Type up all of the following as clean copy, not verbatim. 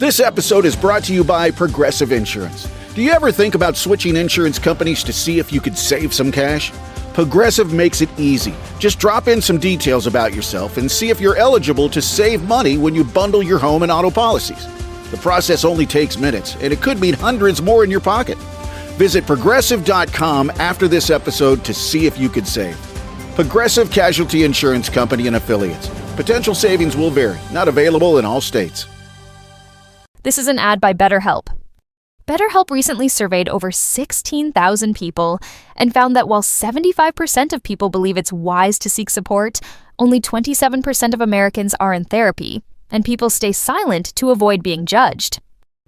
This episode is brought to you by Progressive Insurance. Do you ever think about switching insurance companies to see if you could save some cash? Progressive makes it easy. Just drop in some details about yourself and see if you're eligible to save money when you bundle your home and auto policies. The process only takes minutes, and it could mean hundreds more in your pocket. Visit Progressive.com after this episode to see if you could save. Progressive Casualty Insurance Company and Affiliates. Potential savings will vary. Not available in all states. This is an ad by BetterHelp. BetterHelp recently surveyed over 16,000 people and found that while 75% of people believe it's wise to seek support, only 27% of Americans are in therapy, and people stay silent to avoid being judged.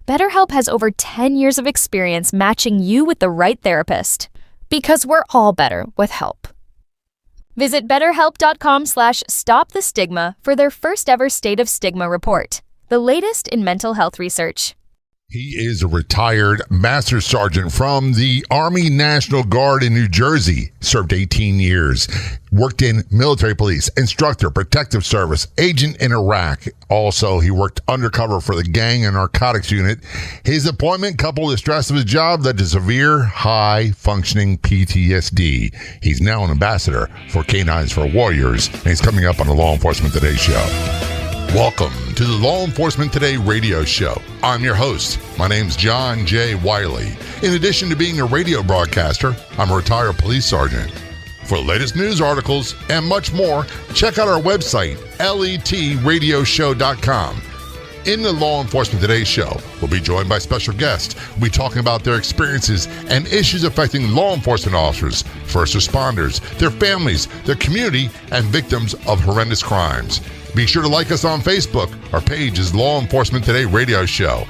BetterHelp has over 10 years of experience matching you with the right therapist, because we're all better with help. Visit BetterHelp.com/stopthestigma for their first ever State of Stigma report, the latest in mental health research. He is a retired Master Sergeant from the Army National Guard in New Jersey, served 18 years, worked in military police, instructor, protective service, agent in Iraq. Also, he worked undercover for the gang and narcotics unit. His appointment, coupled with the stress of his job, led to severe high-functioning PTSD. He's now an ambassador for Canines for Warriors, and he's coming up on the Law Enforcement Today show. Welcome to the Law Enforcement Today radio show. I'm your host. My name's John J. Wiley. In addition to being a radio broadcaster, I'm a retired police sergeant. For the latest news articles and much more, check out our website, letradioshow.com. In the Law Enforcement Today show, we'll be joined by special guests. We'll be talking about their experiences and issues affecting law enforcement officers, first responders, their families, their community, and victims of horrendous crimes. Be sure to like us on Facebook. Our page is Law Enforcement Today Radio Show.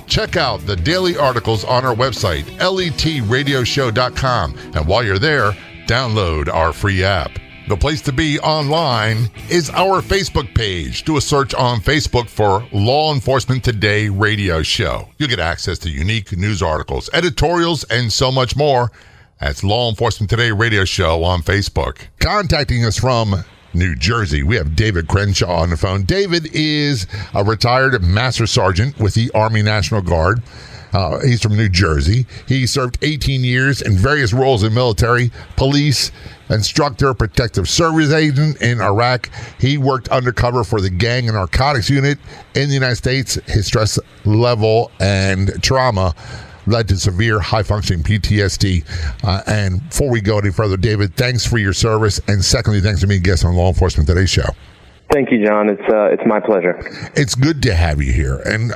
Check out the daily articles on our website, letradioshow.com. And while you're there, download our free app. The place to be online is our Facebook page. Do a search on Facebook for Law Enforcement Today Radio Show. You'll get access to unique news articles, editorials, and so much more. That's Law Enforcement Today Radio Show on Facebook. Contacting us from New Jersey, we have David Crenshaw on the phone. David is a retired Master Sergeant with the Army National Guard. He's from New Jersey. He served 18 years in various roles in military, police, instructor, protective service agent in Iraq. He worked undercover for the gang and narcotics unit in the United States. His stress level and trauma led to severe high-functioning PTSD. And before we go any further, David, thanks for your service. And secondly, thanks for being a guest on Law Enforcement Today show. Thank you, John. It's my pleasure. It's good to have you here. And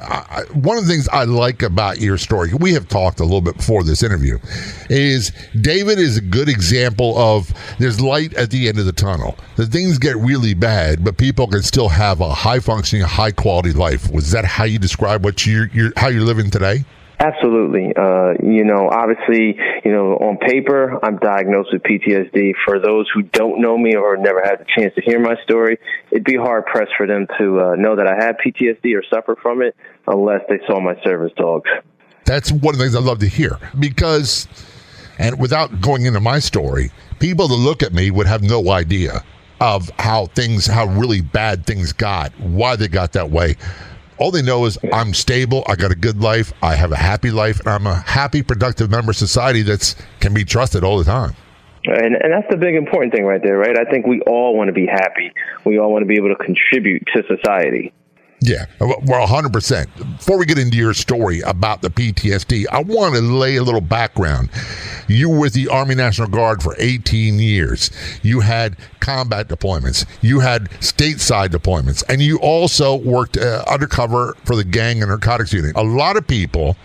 one of the things I like about your story, we have talked a little bit before this interview, is David is a good example of there's light at the end of the tunnel. The things get really bad, but people can still have a high-functioning, high-quality life. Was that how you describe what how you're living today? Absolutely. Obviously, on paper, I'm diagnosed with PTSD. For those who don't know me or never had the chance to hear my story, it'd be hard-pressed for them to know that I have PTSD or suffer from it unless they saw my service dogs. That's one of the things I love to hear because, and without going into my story, people that look at me would have no idea of how really bad things got, why they got that way. All they know is I'm stable, I got a good life, I have a happy life, and I'm a happy, productive member of society that can be trusted all the time. And that's the big important thing right there, right? I think we all want to be happy. We all want to be able to contribute to society. Yeah, well, 100%. Before we get into your story about the PTSD, I want to lay a little background. You were with the Army National Guard for 18 years. You had combat deployments. You had stateside deployments. And you also worked undercover for the gang and narcotics unit. A lot of people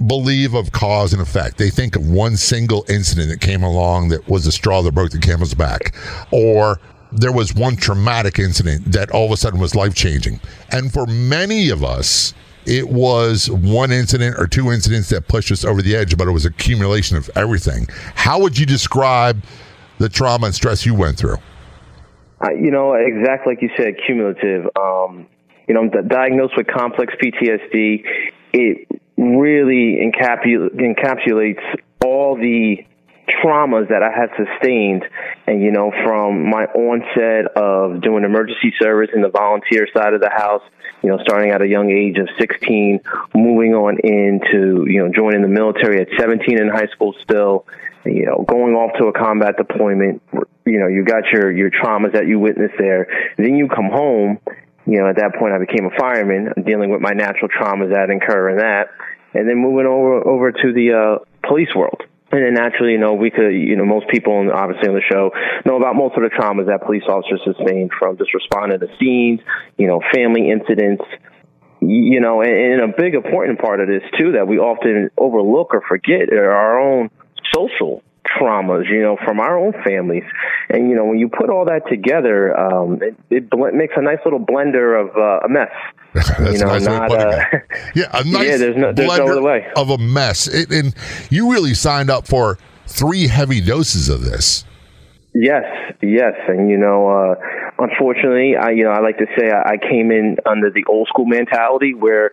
believe of cause and effect. They think of one single incident that came along that was the straw that broke the camel's back, or there was one traumatic incident that all of a sudden was life-changing. And for many of us, it was one incident or two incidents that pushed us over the edge, but it was accumulation of everything. How would you describe the trauma and stress you went through? Exactly like you said, cumulative. I'm diagnosed with complex PTSD. It really encapsulates all the traumas that I had sustained, and from my onset of doing emergency service in the volunteer side of the house, starting at a young age of 16, moving on into joining the military at 17 in high school still, going off to a combat deployment. You got your traumas that you witnessed there. Then you come home. At that point I became a fireman, dealing with my natural traumas that incur in that, and then moving over to the police world. And then naturally, we could, most people obviously on the show know about most of the traumas that police officers sustain, from just responding to scenes, family incidents, and a big important part of this too that we often overlook or forget are our own social traumas, from our own families. And, when you put all that together, it makes a nice little blender of a mess. That's a nice way of putting it. Yeah, a nice there's no other way. Of a mess. And you really signed up for 3 heavy doses of this. Yes. And, unfortunately, I like to say I came in under the old school mentality where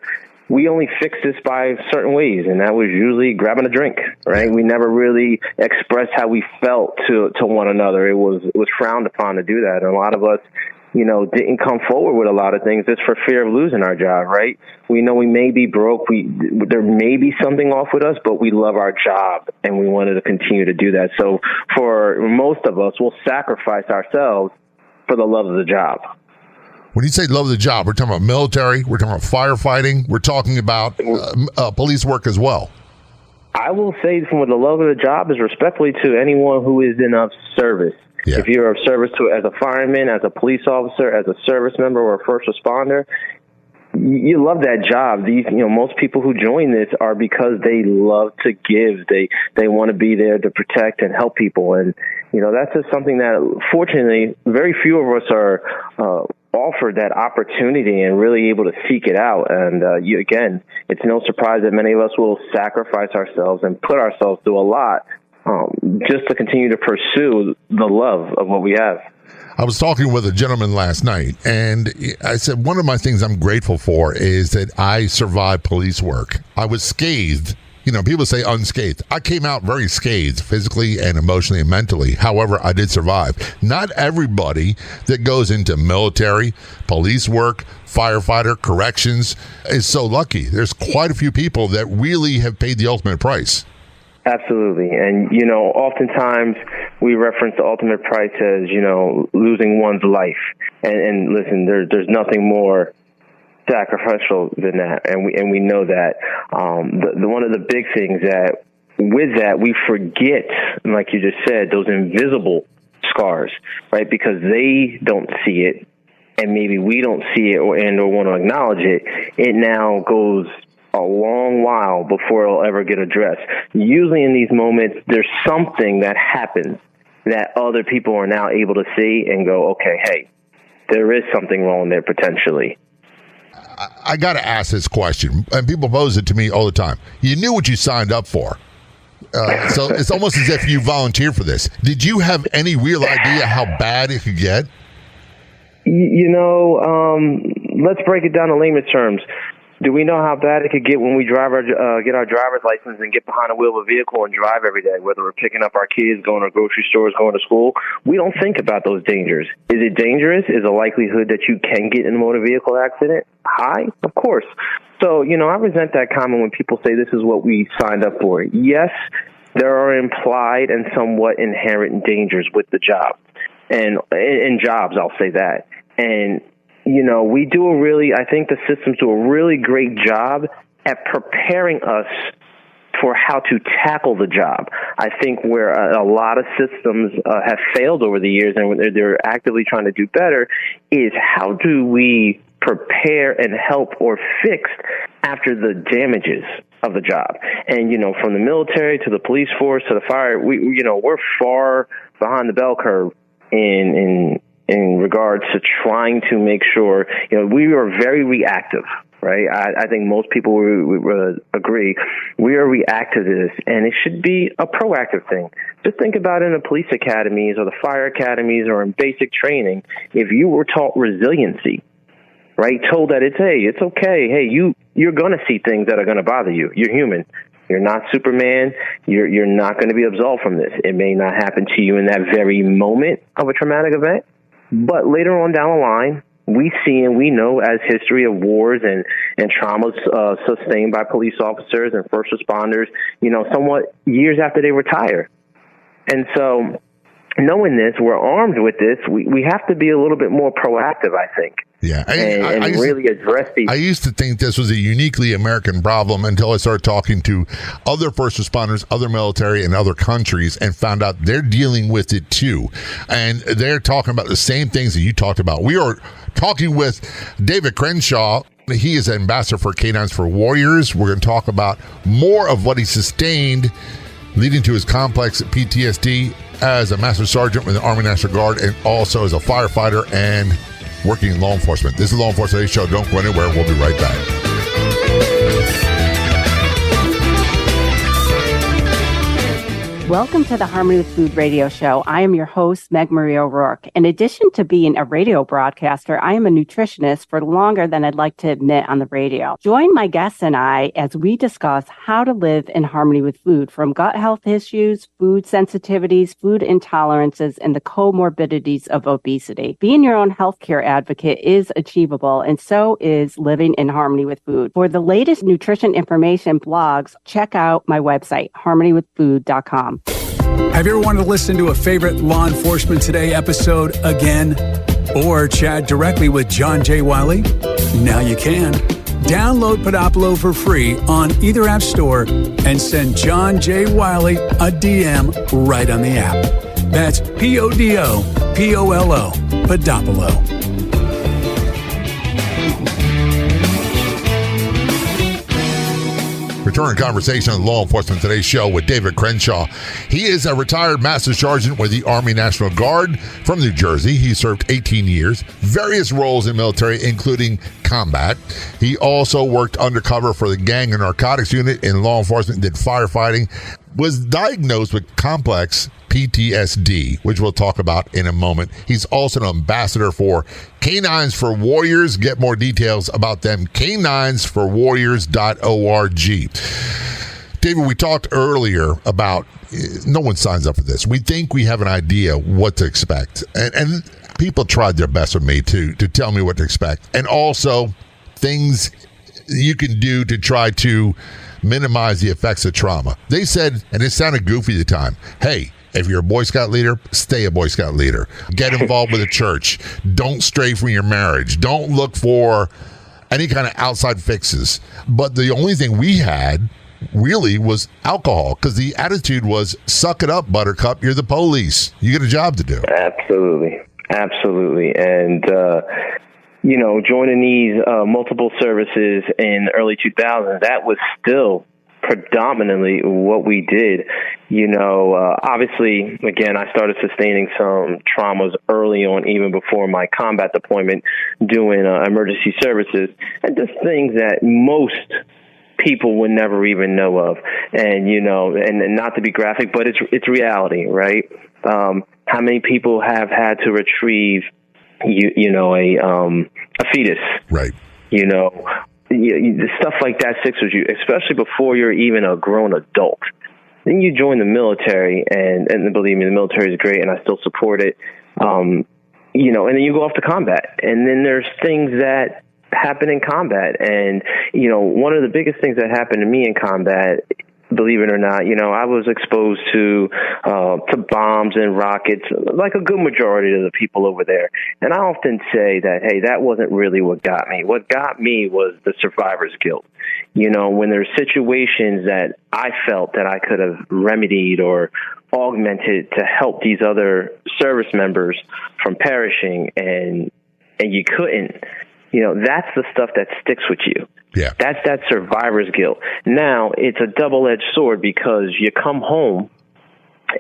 we only fix this by certain ways, and that was usually grabbing a drink, right? We never really expressed how we felt to one another. It was frowned upon to do that. And a lot of us, didn't come forward with a lot of things just for fear of losing our job, right? We know we may be broke. There may be something off with us, but we love our job, and we wanted to continue to do that. So for most of us, we'll sacrifice ourselves for the love of the job. When you say love of the job, we're talking about military, we're talking about firefighting, we're talking about police work as well. I will say from the love of the job is respectfully to anyone who is in a service. Yeah. If you're of service to as a fireman, as a police officer, as a service member, or a first responder, you love that job. These, most people who join this are because they love to give. They want to be there to protect and help people. And, that's just something that, fortunately, very few of us are offered that opportunity and really able to seek it out. And, again, it's no surprise that many of us will sacrifice ourselves and put ourselves through a lot just to continue to pursue the love of what we have. I was talking with a gentleman last night, and I said, one of my things I'm grateful for is that I survived police work. I was scathed. People say unscathed. I came out very scathed, physically and emotionally and mentally. However, I did survive. Not everybody that goes into military, police work, firefighter, corrections is so lucky. There's quite a few people that really have paid the ultimate price. Absolutely. And, oftentimes we reference the ultimate price as, losing one's life. And listen, there's nothing more sacrificial than that. And we know that. One of the big things that with that, we forget, like you just said, those invisible scars, right? Because they don't see it, and maybe we don't see it or want to acknowledge it. It now goes a long while before it'll ever get addressed. Usually in these moments, there's something that happens that other people are now able to see and go, okay, hey, there is something wrong there potentially. I got to ask this question, and people pose it to me all the time. You knew what you signed up for. So it's almost as if you volunteered for this. Did you have any real idea how bad it could get? Let's break it down in layman's terms. Do we know how bad it could get when we get our driver's license and get behind the wheel of a vehicle and drive every day, whether we're picking up our kids, going to grocery stores, going to school? We don't think about those dangers. Is it dangerous? Is the likelihood that you can get in a motor vehicle accident high? Of course. So, I resent that comment when people say this is what we signed up for. Yes, there are implied and somewhat inherent dangers with the job. And in jobs, I'll say that. And we do I think the systems do a really great job at preparing us for how to tackle the job. I think where a lot of systems have failed over the years and they're actively trying to do better is how do we prepare and help or fix after the damages of the job. And, from the military to the police force to the fire, we're far behind the bell curve in regards to trying to make sure, we are very reactive, right? I think most people would agree. We are reactive to this, and it should be a proactive thing. Just think about it in the police academies or the fire academies or in basic training. If you were taught resiliency, right, told that it's okay. Hey, you're going to see things that are going to bother you. You're human. You're not Superman. You're not going to be absolved from this. It may not happen to you in that very moment of a traumatic event, but later on down the line, we see and we know as history of wars and traumas sustained by police officers and first responders, somewhat years after they retire. And so knowing this, we're armed with this, we have to be a little bit more proactive, I think. Yeah. And really address these. I used to think this was a uniquely American problem until I started talking to other first responders, other military, and other countries, and found out they're dealing with it too. And they're talking about the same things that you talked about. We are talking with David Crenshaw. He is ambassador for Canines for Warriors. We're going to talk about more of what he sustained, leading to his complex PTSD as a Master Sergeant with the Army National Guard and also as a firefighter and working in law enforcement. This is Law Enforcement Today Show. Don't go anywhere. We'll be right back. Welcome to the Harmony with Food radio show. I am your host, Meg Marie O'Rourke. In addition to being a radio broadcaster, I am a nutritionist for longer than I'd like to admit on the radio. Join my guests and I as we discuss how to live in harmony with food, from gut health issues, food sensitivities, food intolerances, and the comorbidities of obesity. Being your own healthcare advocate is achievable, and so is living in harmony with food. For the latest nutrition information blogs, check out my website, harmonywithfood.com. Have you ever wanted to listen to a favorite Law Enforcement Today episode again? Or chat directly with John J. Wiley? Now you can. Download Podopolo for free on either app store and send John J. Wiley a DM right on the app. That's Podopolo, Podopolo. Return conversation on Law Enforcement Today's show with David Crenshaw. He is a retired Master Sergeant with the Army National Guard from New Jersey. He served 18 years, various roles in military, including combat. He also worked undercover for the Gang and Narcotics Unit in law enforcement, did firefighting, was diagnosed with complex PTSD, which we'll talk about in a moment. He's also an ambassador for Canines for Warriors. Get more details about them, caninesforwarriors.org. David, we talked earlier about no one signs up for this. We think we have an idea what to expect. And people tried their best with me to tell me what to expect. And also things you can do to try to minimize the effects of trauma. They said, and it sounded goofy at the time, hey, if you're a Boy Scout leader, stay a Boy Scout leader. Get involved with a church. Don't stray from your marriage. Don't look for any kind of outside fixes. But the only thing we had really was alcohol, because the attitude was, suck it up, Buttercup. You're the police. You got a job to do. Absolutely. And, joining these multiple services in the early 2000s, that was still predominantly what we did. Obviously, again, I started sustaining some traumas early on, even before my combat deployment, doing emergency services, and just things that most people would never even know of. And, and not to be graphic, but it's reality, right? How many people have had to retrieve, a fetus? Right. Stuff like that sticks with you, especially before you're even a grown adult. Then you join the military, and believe me, the military is great, and I still support it. And then you go off to combat, and then there's things that happen in combat. And one of the biggest things that happened to me in combat, believe it or not, I was exposed to bombs and rockets, like a good majority of the people over there. And I often say that, hey, that wasn't really what got me. What got me was the survivor's guilt. When there's situations that I felt that I could have remedied or augmented to help these other service members from perishing, and you couldn't, that's the stuff that sticks with you. Yeah. That's that survivor's guilt. Now, it's a double-edged sword, because you come home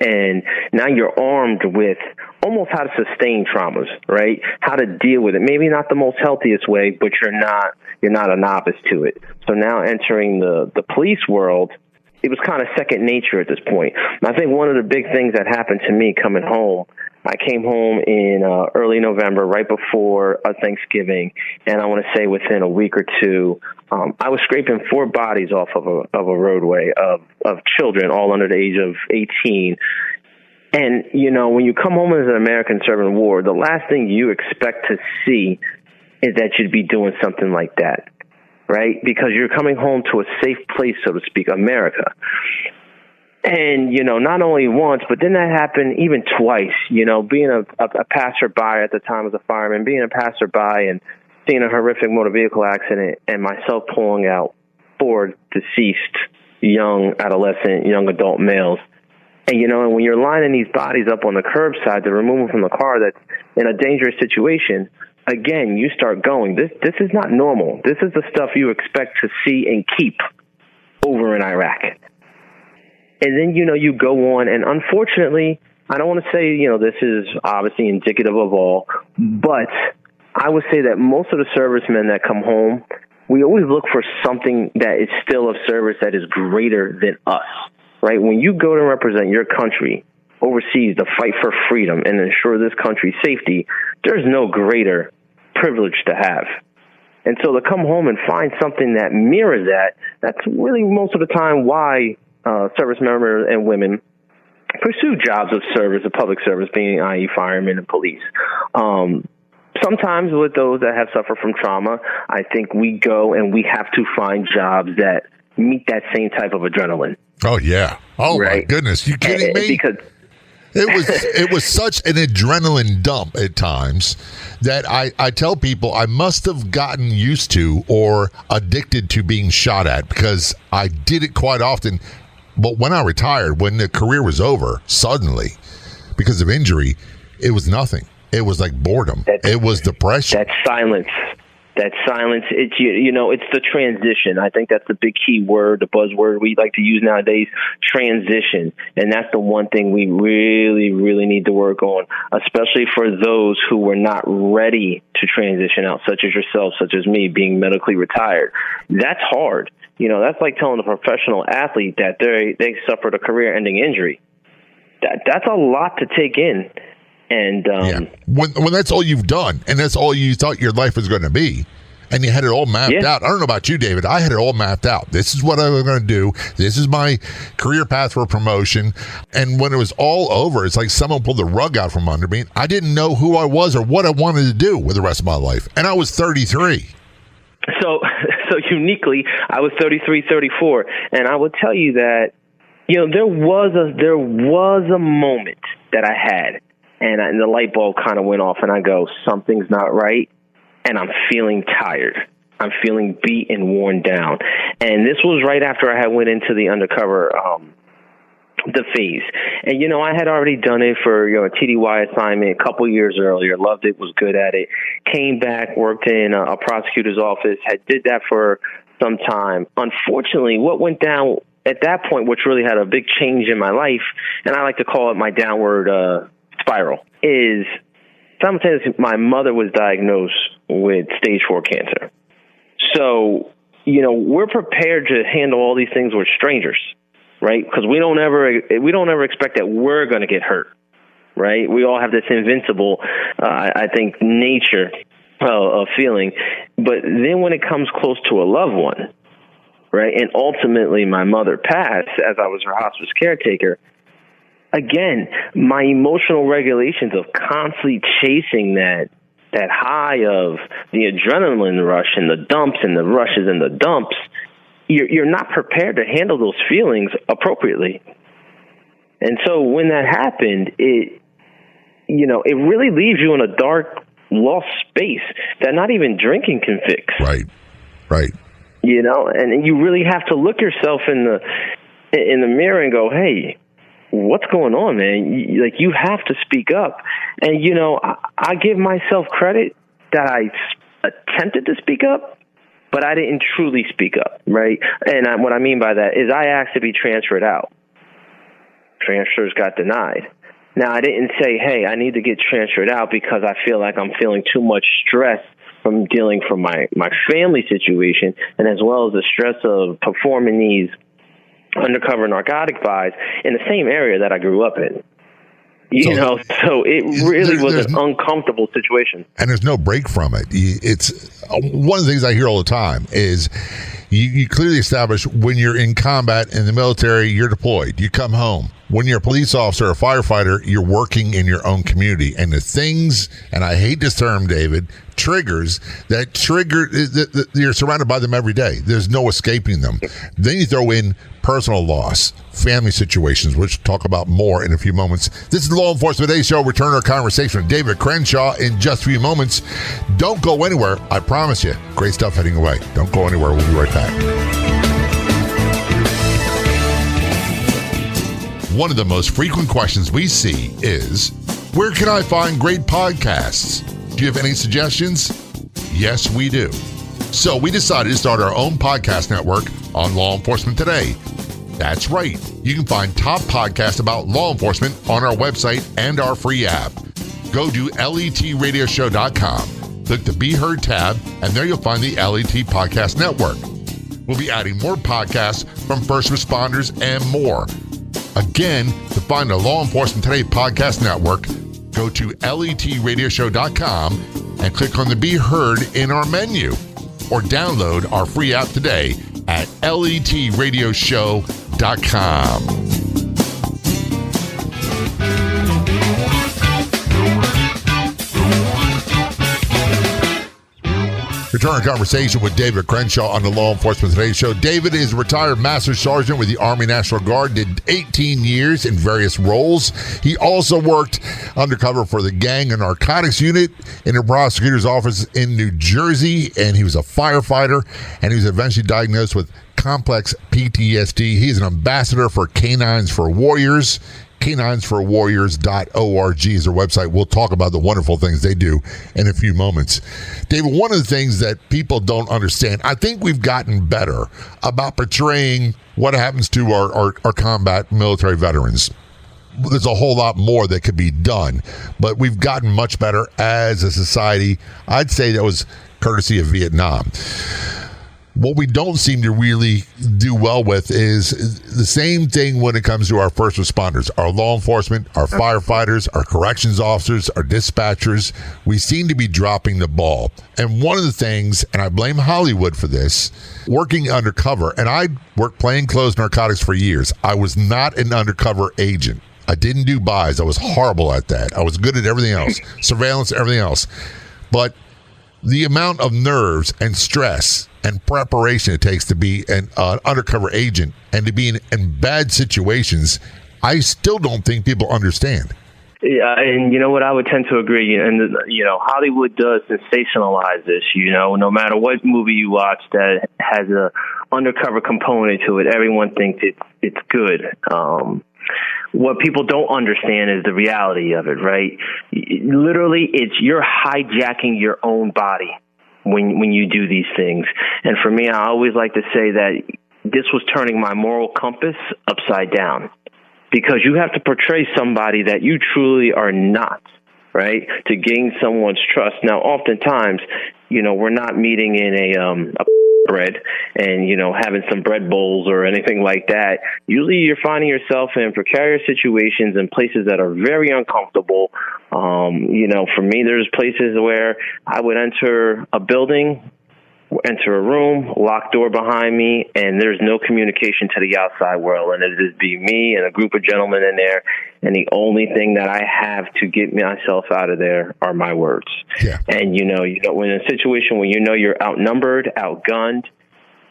and now you're armed with almost how to sustain traumas, right? How to deal with it. Maybe not the most healthiest way, but you're not a novice to it. So now entering the police world, it was kind of second nature at this point. And I think one of the big things that happened to me coming home, I came home in early November, right before Thanksgiving, and I want to say within a week or two, I was scraping 4 bodies off of a roadway of children, all under the age of 18. And, when you come home as an American serving war, the last thing you expect to see is that you'd be doing something like that, right? Because you're coming home to a safe place, so to speak, America. And, not only once, but then that happened even twice, being a passerby at the time as a fireman, being a passerby and seeing a horrific motor vehicle accident and myself pulling out 4 deceased young adolescent, young adult males. And, and when you're lining these bodies up on the curbside to remove them from the car that's in a dangerous situation, again, you start going, this is not normal. This is the stuff you expect to see and keep over in Iraq. And then, you go on, and unfortunately, I don't want to say, this is obviously indicative of all, but I would say that most of the servicemen that come home, we always look for something that is still of service that is greater than us, right? When you go to represent your country overseas to fight for freedom and ensure this country's safety, there's no greater privilege to have. And so to come home and find something that mirrors that, that's really most of the time why service members and women pursue jobs of service, of public service, being i.e. firemen and police. Sometimes with those that have suffered from trauma, I think we go and we have to find jobs that meet that same type of adrenaline. Oh, yeah. Oh, right? My goodness. You kidding me? Because it was such an adrenaline dump at times that I tell people I must have gotten used to or addicted to being shot at, because I did it quite often. But when I retired, when the career was over, suddenly, because of injury, it was nothing. It was like boredom. It was depression. That silence. It's, it's the transition. I think that's the big key word, the buzzword we like to use nowadays, transition. And that's the one thing we really, really need to work on, especially for those who were not ready to transition out, such as yourself, such as me, being medically retired. That's hard. That's like telling a professional athlete that they suffered a career-ending injury. That's a lot to take in. And when that's all you've done and that's all you thought your life was going to be, and you had it all mapped out. I don't know about you, David. I had it all mapped out. This is what I was going to do. This is my career path for promotion. And when it was all over, it's like someone pulled the rug out from under me. I didn't know who I was or what I wanted to do with the rest of my life. And I was 33. So uniquely, I was 33, 34. And I would tell you that, there was a moment that I had. And the light bulb kind of went off, and I go, something's not right, and I'm feeling tired. I'm feeling beat and worn down. And this was right after I had went into the undercover, the phase. And, I had already done it for, a TDY assignment a couple years earlier, loved it, was good at it, came back, worked in a prosecutor's office, did that for some time. Unfortunately, what went down at that point, which really had a big change in my life, and I like to call it my downward spiral, is simultaneously my mother was diagnosed with stage 4 cancer. So, we're prepared to handle all these things with strangers, right? Because we don't ever expect that we're going to get hurt, right? We all have this invincible, I think, nature of feeling. But then when it comes close to a loved one, right, and ultimately my mother passed as I was her hospice caretaker, again, my emotional regulations of constantly chasing that high of the adrenaline rush and the dumps and the rushes and the dumps, you're not prepared to handle those feelings appropriately. And so when that happened, it really leaves you in a dark, lost space that not even drinking can fix. Right. And you really have to look yourself in the mirror and go, hey, what's going on, man? You have to speak up. And, I give myself credit that I attempted to speak up, but I didn't truly speak up, right? And what I mean by that is I asked to be transferred out. Transfers got denied. Now, I didn't say, hey, I need to get transferred out because I feel like I'm feeling too much stress from dealing from my family situation, and as well as the stress of performing these undercover narcotic buys in the same area that I grew up in. So it really was an uncomfortable situation. And there's no break from it. It's one of the things I hear all the time is you clearly establish when you're in combat in the military, you're deployed. You come home. When you're a police officer or a firefighter, you're working in your own community. And the things, and I hate this term, David, triggers that trigger, you're surrounded by them every day. There's no escaping them. Then you throw in personal loss, family situations, which we'll talk about more in a few moments. This is the Law Enforcement Today Show. Return our conversation with David Crenshaw in just a few moments. Don't go anywhere. I promise you. Great stuff heading away. Don't go anywhere. We'll be right back. One of the most frequent questions we see is, where can I find great podcasts? Do you have any suggestions? Yes, we do. So we decided to start our own podcast network on Law Enforcement Today. That's right. You can find top podcasts about law enforcement on our website and our free app. Go to letradioshow.com, click the Be Heard tab, and there you'll find the LET Podcast Network. We'll be adding more podcasts from first responders and more. Again, to find the Law Enforcement Today Podcast Network, go to letradioshow.com and click on the Be Heard in our menu, or download our free app today at letradioshow.com. Return our conversation with David Crenshaw on the Law Enforcement Today Show. David is a retired Master Sergeant with the Army National Guard, did 18 years in various roles. He also worked undercover for the Gang and Narcotics Unit in the prosecutor's office in New Jersey, and he was a firefighter, and he was eventually diagnosed with complex PTSD. He's an ambassador for Canines for Warriors. caninesforwarriors.org is their website. We'll talk about the wonderful things they do in a few moments. David, one of the things that people don't understand, I think we've gotten better about portraying what happens to our combat military veterans. There's a whole lot more that could be done, but we've gotten much better as a society. I'd say that was courtesy of Vietnam. What we don't seem to really do well with is the same thing when it comes to our first responders, our law enforcement, our firefighters, our corrections officers, our dispatchers. We seem to be dropping the ball. And one of the things, and I blame Hollywood for this, working undercover, and I worked plainclothes narcotics for years. I was not an undercover agent. I didn't do buys. I was horrible at that. I was good at everything else, surveillance, everything else. But the amount of nerves and stress and preparation it takes to be an undercover agent and to be in bad situations, I still don't think people understand. Yeah, and you know what, I would tend to agree. And, Hollywood does sensationalize this, no matter what movie you watch that has a undercover component to it, everyone thinks it's good. What people don't understand is the reality of it, right? Literally, you're hijacking your own body when you do these things. And for me, I always like to say that this was turning my moral compass upside down, because you have to portray somebody that you truly are not, right, to gain someone's trust. Now, oftentimes, we're not meeting in a bread and, having some bread bowls or anything like that. Usually you're finding yourself in precarious situations and places that are very uncomfortable. For me, there's places where I would enter a building, enter a room, locked door behind me, and there's no communication to the outside world. And it just be me and a group of gentlemen in there. And the only thing that I have to get myself out of there are my words. Yeah. And, when in a situation when you're outnumbered, outgunned,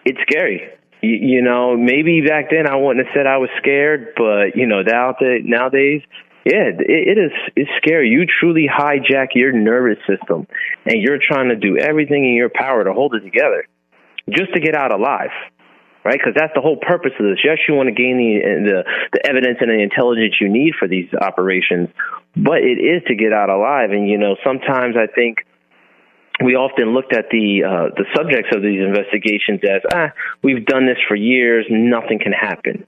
it's scary. Maybe back then I wouldn't have said I was scared, but, nowadays, yeah, it's scary. You truly hijack your nervous system, and you're trying to do everything in your power to hold it together just to get out alive, right? Because that's the whole purpose of this. Yes, you want to gain the evidence and the intelligence you need for these operations, but it is to get out alive. And, sometimes I think we often looked at the subjects of these investigations as, we've done this for years, nothing can happen.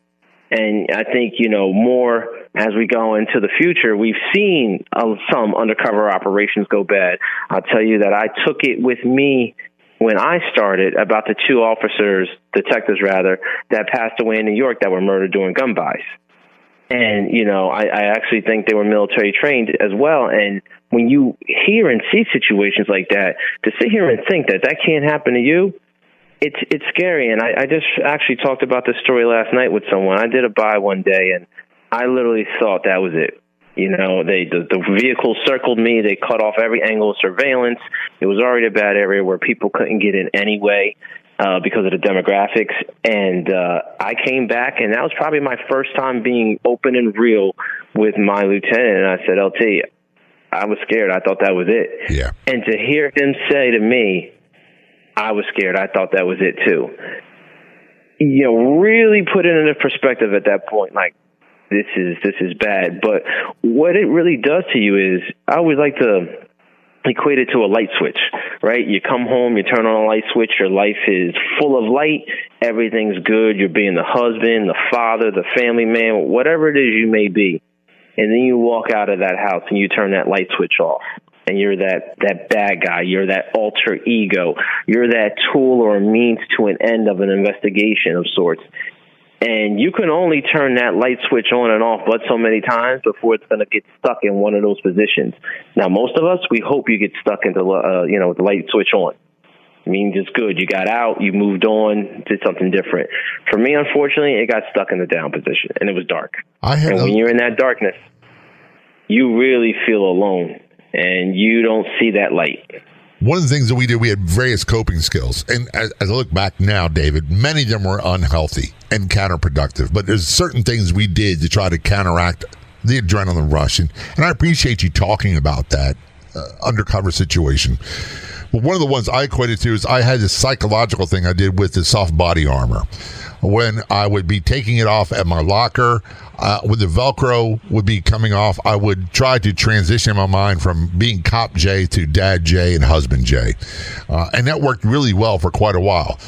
And I think, more as we go into the future, we've seen some undercover operations go bad. I'll tell you that I took it with me when I started about the detectives that passed away in New York that were murdered during gun buys. And, I actually think they were military trained as well. And when you hear and see situations like that, to sit here and think that can't happen to you, it's scary. And I just actually talked about this story last night with someone. I did a buy one day, and I literally thought that was it. The vehicle circled me. They cut off every angle of surveillance. It was already a bad area where people couldn't get in anyway because of the demographics. And I came back, and that was probably my first time being open and real with my lieutenant. And I said, LT, I was scared. I thought that was it. Yeah. And to hear him say to me, I was scared. I thought that was it too. Really put it into perspective at that point, like, this is bad. But what it really does to you is, I always like to equate it to a light switch, right? You come home, you turn on a light switch, your life is full of light, everything's good, you're being the husband, the father, the family man, whatever it is you may be. And then you walk out of that house and you turn that light switch off. And you're that bad guy, you're that alter ego, you're that tool or means to an end of an investigation of sorts. And you can only turn that light switch on and off but so many times before it's going to get stuck in one of those positions. Now, most of us, we hope you get stuck into, the light switch on. It means it's good. You got out, you moved on, did something different. For me, unfortunately, it got stuck in the down position, and it was dark. And when you're in that darkness, you really feel alone, and you don't see that light. One of the things that we did, we had various coping skills. And as I look back now, David, many of them were unhealthy and counterproductive. But there's certain things we did to try to counteract the adrenaline rush. And I appreciate you talking about that undercover situation. But one of the ones I equated to is I had this psychological thing I did with the soft body armor. When I would be taking it off at my locker, when the Velcro would be coming off, I would try to transition my mind from being cop Jay to dad Jay and husband Jay. And that worked really well for quite a while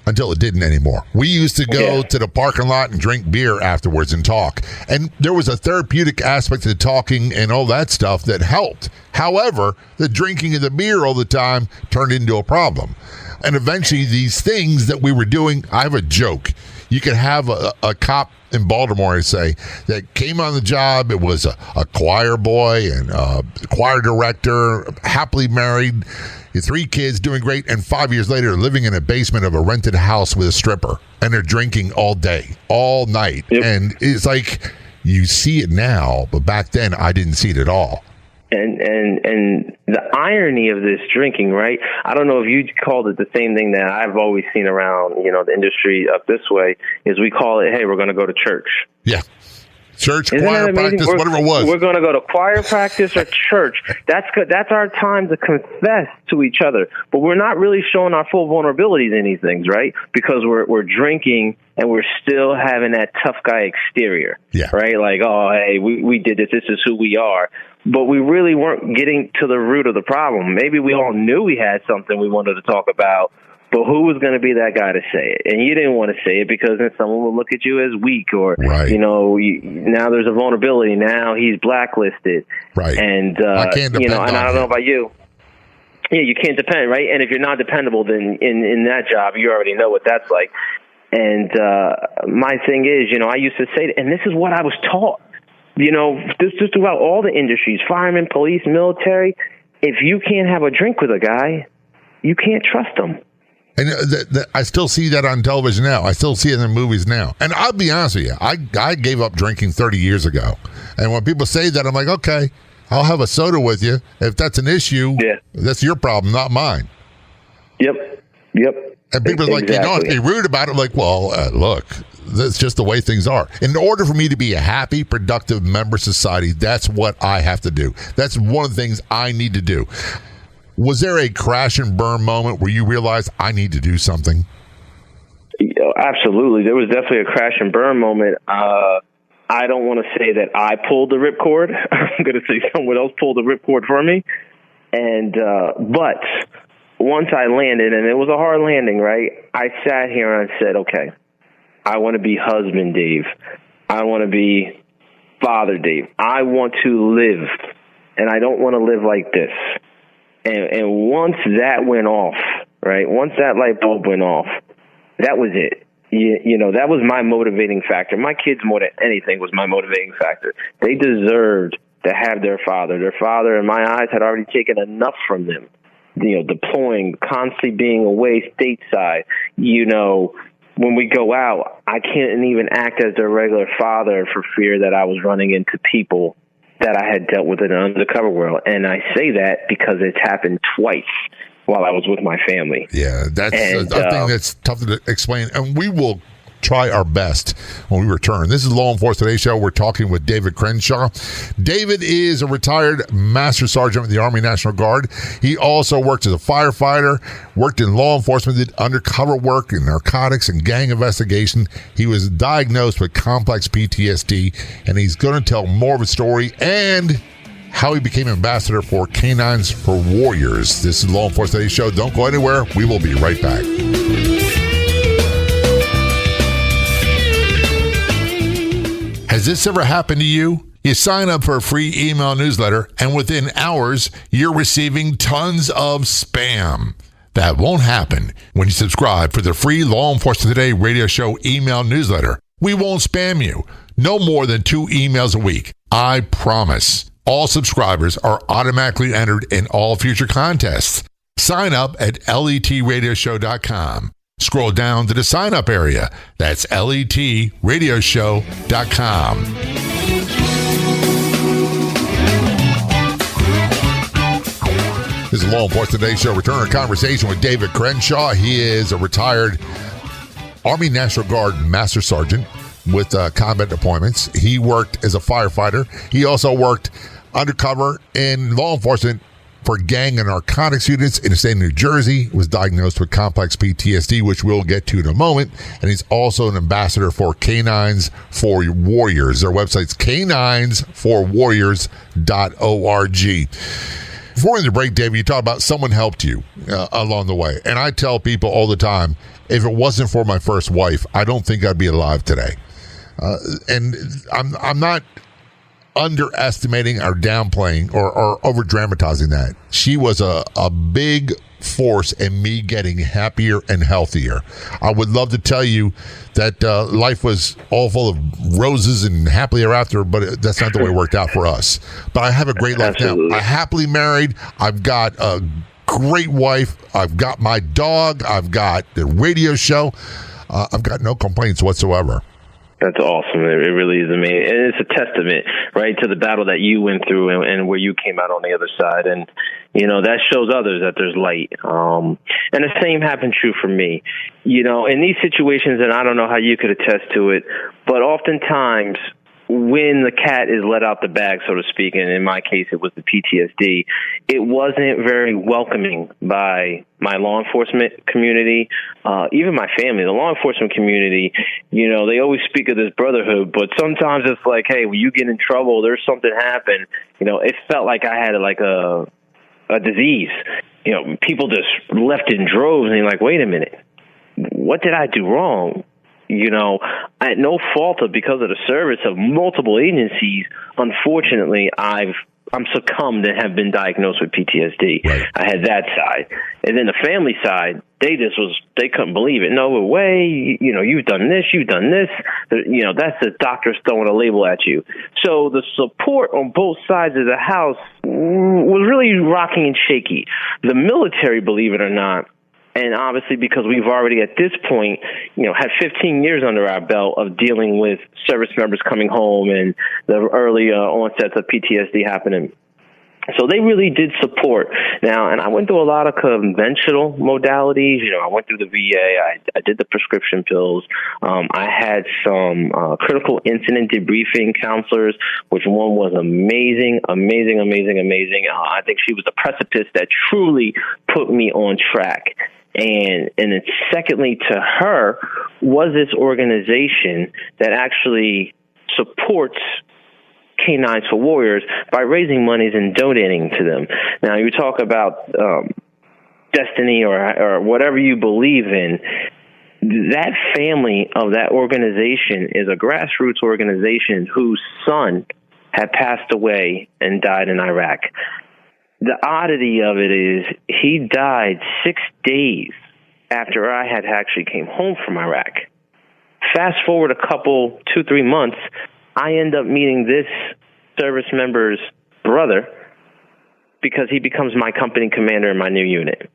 until it didn't anymore. We used to go to the parking lot and drink beer afterwards and talk. And there was a therapeutic aspect to the talking and all that stuff that helped. However, the drinking of the beer all the time turned into a problem. And eventually these things that we were doing, I have a joke. You could have a cop in Baltimore, I say, that came on the job. It was a choir boy and a choir director, happily married, 3 kids, doing great. And 5 years later, living in a basement of a rented house with a stripper. And they're drinking all day, all night. Yep. And it's like, you see it now, but back then I didn't see it at all. And the irony of this drinking, right? I don't know if you called it the same thing that I've always seen around, the industry up this way, is we call it, hey, we're going to go to church. Yeah. Church, choir practice, whatever it was. We're going to go to choir practice or church. That's good. That's our time to confess to each other. But we're not really showing our full vulnerabilities in these things, right? Because we're drinking and we're still having that tough guy exterior, right? Like, oh, hey, we did this. This is who we are. But we really weren't getting to the root of the problem. Maybe we all knew we had something we wanted to talk about, but who was going to be that guy to say it? And you didn't want to say it because then someone would look at you as weak or, now there's a vulnerability. Now he's blacklisted. Right. And, I can't depend on and I don't know about you. Yeah, you can't depend, right? And if you're not dependable, then in that job, you already know what that's like. And my thing is, I used to say, and this is what I was taught, this is throughout all the industries, firemen, police, military. If you can't have a drink with a guy, you can't trust him. And I still see that on television now. I still see it in the movies now. And I'll be honest with you, I gave up drinking 30 years ago. And when people say that, I'm like, okay, I'll have a soda with you. If that's an issue, that's your problem, not mine. Yep. And people are like, you don't have to be rude about it. I'm like, well, look, that's just the way things are. In order for me to be a happy, productive member of society, that's what I have to do. That's one of the things I need to do. Was there a crash and burn moment where you realized I need to do something? Absolutely. There was definitely a crash and burn moment. I don't want to say that I pulled the ripcord. I'm going to say someone else pulled the ripcord for me. And but once I landed, and it was a hard landing, right? I sat here and I said, okay, I want to be husband Dave. I want to be father Dave. I want to live, and I don't want to live like this. And once that went off, right, once that light bulb went off, that was it. that was my motivating factor. My kids, more than anything, was my motivating factor. They deserved to have their father. Their father, in my eyes, had already taken enough from them. Deploying, constantly being away stateside. When we go out, I can't even act as their regular father for fear that I was running into people that I had dealt with in the undercover world. And I say that because it's happened twice while I was with my family. Yeah, that's I think that's tough to explain. And we will try our best when we return. This is Law Enforcement Today Show. We're talking with David Crenshaw. David is a retired Master Sergeant with the Army National Guard. He also worked as a firefighter, worked in law enforcement, did undercover work in narcotics and gang investigation. He was diagnosed with complex PTSD, and he's going to tell more of his story and how he became ambassador for Canines for Warriors. This is Law Enforcement Today Show. Don't go anywhere. We will be right back. Has this ever happened to you? You sign up for a free email newsletter, and within hours, you're receiving tons of spam. That won't happen when you subscribe for the free Law Enforcement Today radio show email newsletter. We won't spam you. No more than 2 emails a week. I promise. All subscribers are automatically entered in all future contests. Sign up at letradioshow.com. Scroll down to the sign up area. That's letradioshow.com. This is Law Enforcement Today Show. Return our conversation with David Crenshaw. He is a retired Army National Guard Master Sergeant with combat deployments. He worked as a firefighter. He also worked undercover in law enforcement for gang and narcotics units in the state of New Jersey. He was diagnosed with complex PTSD, which we'll get to in a moment. And he's also an ambassador for Canines for Warriors. Their website's caninesforwarriors.org. Before in the break, David, you talk about someone helped you along the way. And I tell people all the time, if it wasn't for my first wife, I don't think I'd be alive today. And I'm not underestimating or downplaying or over dramatizing that. She was a big force in me getting happier and healthier. I would love to tell you that life was all full of roses and happily ever after, but that's not the way it worked out for us. But I have a great life now. I'm happily married. I've got a great wife. I've got my dog. I've got the radio show. I've got no complaints whatsoever. That's awesome. It really is amazing. And it's a testament, right, to the battle that you went through and where you came out on the other side. And, that shows others that there's light. And the same happened true for me. In these situations, and I don't know how you could attest to it, but oftentimes when the cat is let out the bag, so to speak, and in my case it was the PTSD, it wasn't very welcoming by my law enforcement community, even my family. The law enforcement community, they always speak of this brotherhood, but sometimes it's like, hey, when you get in trouble, there's something happen. It felt like I had like a disease. People just left in droves, and you're like, wait a minute, what did I do wrong? At no fault of because of the service of multiple agencies, unfortunately, I'm succumbed and have been diagnosed with PTSD. Right. I had that side. And then the family side, they couldn't believe it. No way, you've done this. That's the doctors throwing a label at you. So the support on both sides of the house was really rocking and shaky. The military, believe it or not, and obviously, because we've already at this point, had 15 years under our belt of dealing with service members coming home and the early onsets of PTSD happening. So they really did support. Now, and I went through a lot of conventional modalities. I went through the VA. I did the prescription pills. I had some critical incident debriefing counselors, which one was amazing. I think she was the precipice that truly put me on track. And then secondly to her was this organization that actually supports Canines for Warriors by raising monies and donating to them. Now, you talk about destiny or whatever you believe in. That family of that organization is a grassroots organization whose son had passed away and died in Iraq. The oddity of it is he died 6 days after I had actually came home from Iraq. Fast forward a couple, 2-3 months, I end up meeting this service member's brother because he becomes my company commander in my new unit.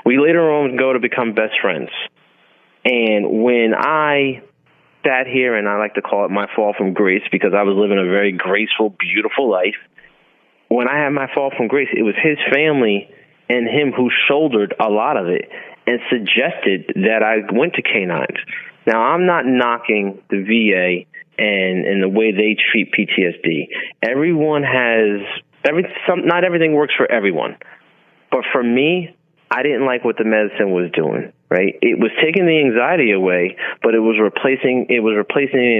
We later on go to become best friends. And when I sat here, and I like to call it my fall from grace because I was living a very graceful, beautiful life. When I had my fall from grace, it was his family and him who shouldered a lot of it and suggested that I went to canines. Now, I'm not knocking the VA and the way they treat PTSD. Everyone has not everything works for everyone. But for me, I didn't like what the medicine was doing, right? It was taking the anxiety away, but it was replacing it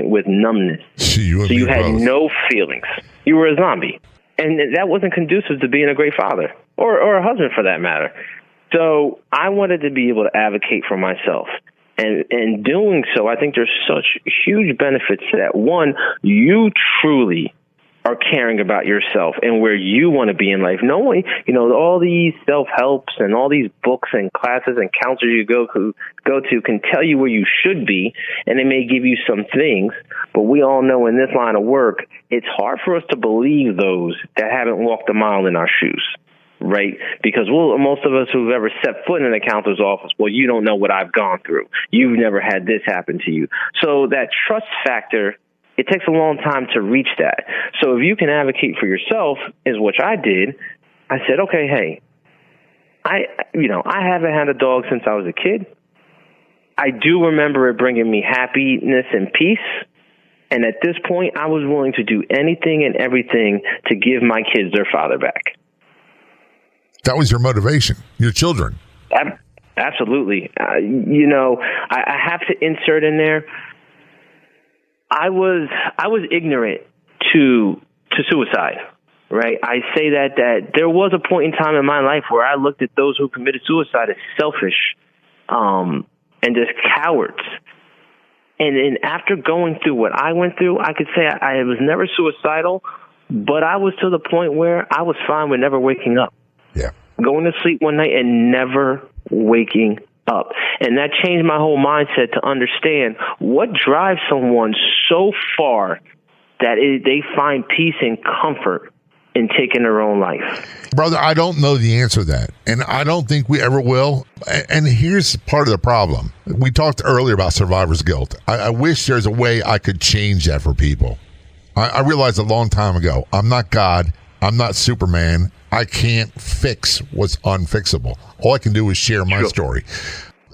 with numbness. So you had no feelings. You were a zombie. And that wasn't conducive to being a great father or a husband for that matter. So I wanted to be able to advocate for myself. And doing so, I think there's such huge benefits to that. One, you truly are caring about yourself and where you want to be in life. Knowing, all these self-helps and all these books and classes and counselors you go to can tell you where you should be, and they may give you some things. But we all know in this line of work, it's hard for us to believe those that haven't walked a mile in our shoes, right? Because most of us who've ever set foot in a counselor's office, well, you don't know what I've gone through. You've never had this happen to you. So that trust factor, it takes a long time to reach that. So if you can advocate for yourself, is what I did. I said, okay, hey, I haven't had a dog since I was a kid. I do remember it bringing me happiness and peace. And at this point, I was willing to do anything and everything to give my kids their father back. That was your motivation, your children. Absolutely. I have to insert in there, I was ignorant to suicide, right? I say that there was a point in time in my life where I looked at those who committed suicide as selfish and just cowards. And then after going through what I went through, I could say I was never suicidal, but I was to the point where I was fine with never waking up. Yeah. Going to sleep one night and never waking up. And that changed my whole mindset to understand what drives someone so far that they find peace and comfort in taking their own life. Brother, I don't know the answer to that, and I don't think we ever will. And here's part of the problem. We talked earlier about survivor's guilt. I wish there's a way I could change that for people. I realized a long time ago, I'm not God. I'm not Superman. I can't fix what's unfixable. All I can do is share my story.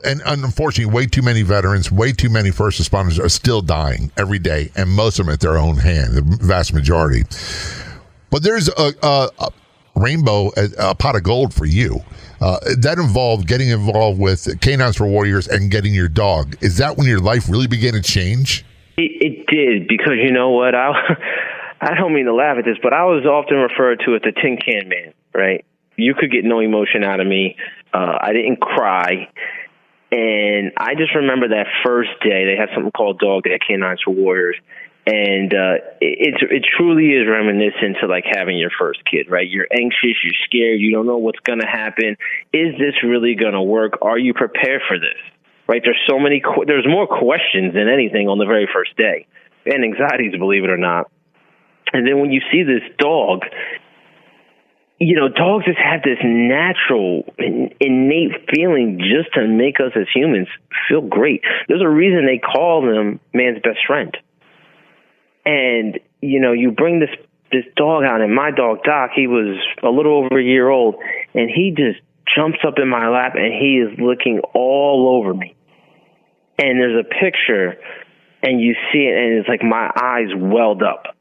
And unfortunately, way too many veterans, way too many first responders are still dying every day, and most of them at their own hand, the vast majority. But there's a rainbow, a pot of gold for you. That involved getting involved with Canines for Warriors and getting your dog. Is that when your life really began to change? It did, because you know what? I don't mean to laugh at this, but I was often referred to as the tin can man, right? You could get no emotion out of me. I didn't cry. And I just remember that first day, they had something called Dog Day at Canines for Warriors. And it truly is reminiscent to like having your first kid, right? You're anxious, you're scared, you don't know what's going to happen. Is this really going to work? Are you prepared for this? Right? There's more questions than anything on the very first day, and anxieties, believe it or not. And then when you see this dog, dogs just have this natural, innate feeling just to make us as humans feel great. There's a reason they call them man's best friend. And, you bring this dog out, and my dog, Doc, he was a little over a year old, and he just jumps up in my lap, and he is looking all over me. And there's a picture, and you see it, and it's like my eyes welled up.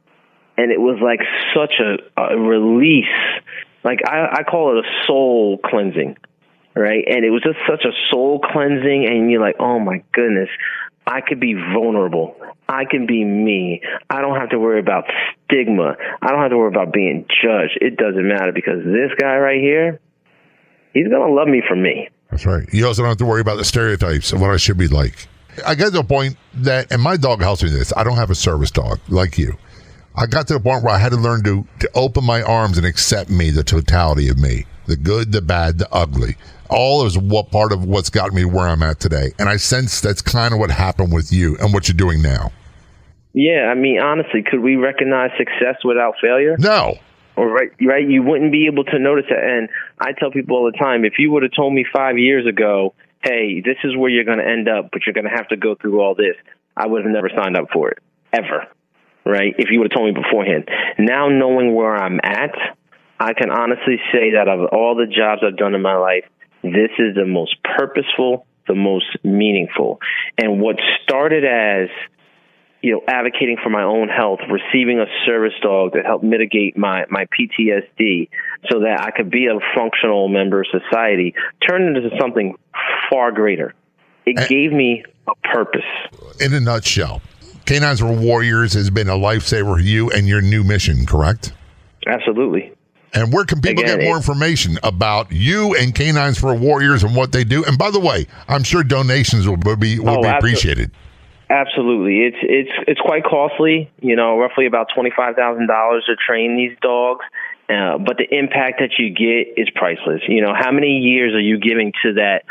And it was like such a release. Like I call it a soul cleansing, right? And it was just such a soul cleansing, and you're like, oh my goodness, I could be vulnerable. I can be me. I don't have to worry about stigma. I don't have to worry about being judged. It doesn't matter, because this guy right here, he's going to love me for me. That's right. You also don't have to worry about the stereotypes of what I should be like. I got to the point that, and my dog helps me with this, I don't have a service dog like you. I got to the point where I had to learn to open my arms and accept me, the totality of me, the good, the bad, the ugly. all is what part of what's got me where I'm at today. And I sense that's kind of what happened with you and what you're doing now. Yeah, I mean, honestly, could we recognize success without failure? No. Or right, you wouldn't be able to notice it. And I tell people all the time, if you would have told me 5 years ago, hey, this is where you're going to end up, but you're going to have to go through all this, I would have never signed up for it, ever, right? If you would have told me beforehand. Now knowing where I'm at, I can honestly say that of all the jobs I've done in my life, this is the most purposeful, the most meaningful. And what started as advocating for my own health, receiving a service dog that helped mitigate my PTSD so that I could be a functional member of society, turned into something far greater. It gave me a purpose. In a nutshell, Canines for Warriors has been a lifesaver for you and your new mission, correct? Absolutely. And where can people get more information about you and Canines for Warriors and what they do? And by the way, I'm sure donations will be appreciated. Absolutely. It's quite costly, roughly about $25,000 to train these dogs. But the impact that you get is priceless. How many years are you giving to that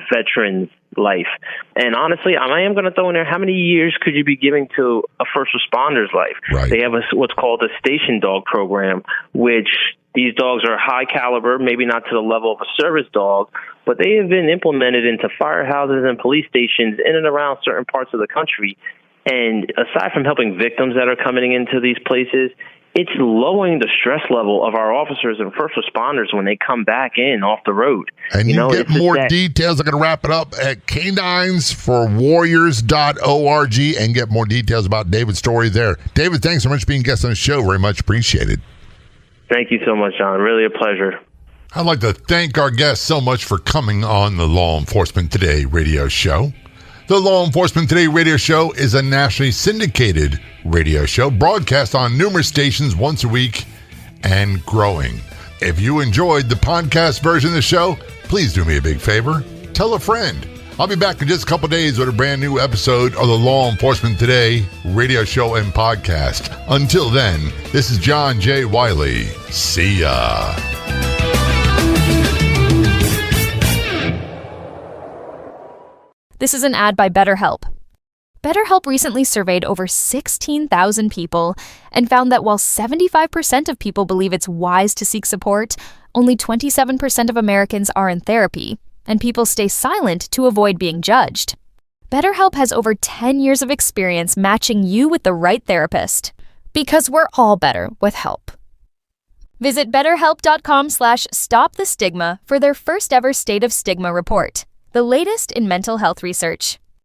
veteran's life? And honestly, I am going to throw in there, how many years could you be giving to a first responder's life? Right. They have what's called a station dog program, which these dogs are high caliber, maybe not to the level of a service dog, but they have been implemented into firehouses and police stations in and around certain parts of the country. And aside from helping victims that are coming into these places, it's lowering the stress level of our officers and first responders when they come back in off the road. And you get more details. I'm going to wrap it up at caninesforwarriors.org and get more details about David's story there. David, thanks so much for being a guest on the show. Very much appreciated. Thank you so much, John. Really a pleasure. I'd like to thank our guests so much for coming on the Law Enforcement Today radio show. The Law Enforcement Today radio show is a nationally syndicated radio show broadcast on numerous stations once a week and growing. If you enjoyed the podcast version of the show, please do me a big favor. Tell a friend. I'll be back in just a couple days with a brand new episode of the Law Enforcement Today radio show and podcast. Until then, this is John J. Wiley. See ya. This is an ad by BetterHelp. BetterHelp recently surveyed over 16,000 people and found that while 75% of people believe it's wise to seek support, only 27% of Americans are in therapy, and people stay silent to avoid being judged. BetterHelp has over 10 years of experience matching you with the right therapist, because we're all better with help. Visit BetterHelp.com/stopthestigma for their first ever State of Stigma report, the latest in mental health research.